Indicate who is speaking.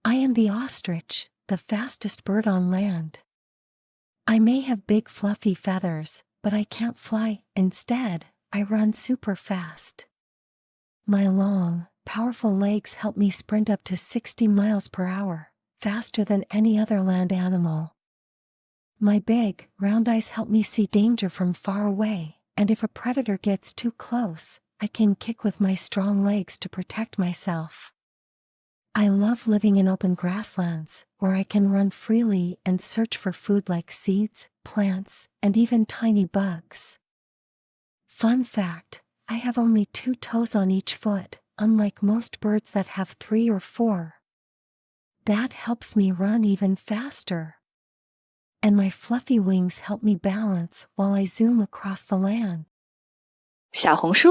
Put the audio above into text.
Speaker 1: I am the ostrich, the fastest bird on land. I may have big fluffy feathers, but I can't fly. Instead, I run super fast. My long, powerful legs help me sprint up to 60 miles per hour, faster than any other land animal. My big, round eyes help me see danger from far away, and if a predator gets too close, I can kick with my strong legs to protect myself. I love living in open grasslands, where I can run freely and search for food like seeds, plants, and even tiny bugs. Fun fact, I have only 2 toes on each foot, unlike most birds that have 3 or 4. That helps me run even faster. And my fluffy wings help me balance while I zoom across the land.
Speaker 2: 小红书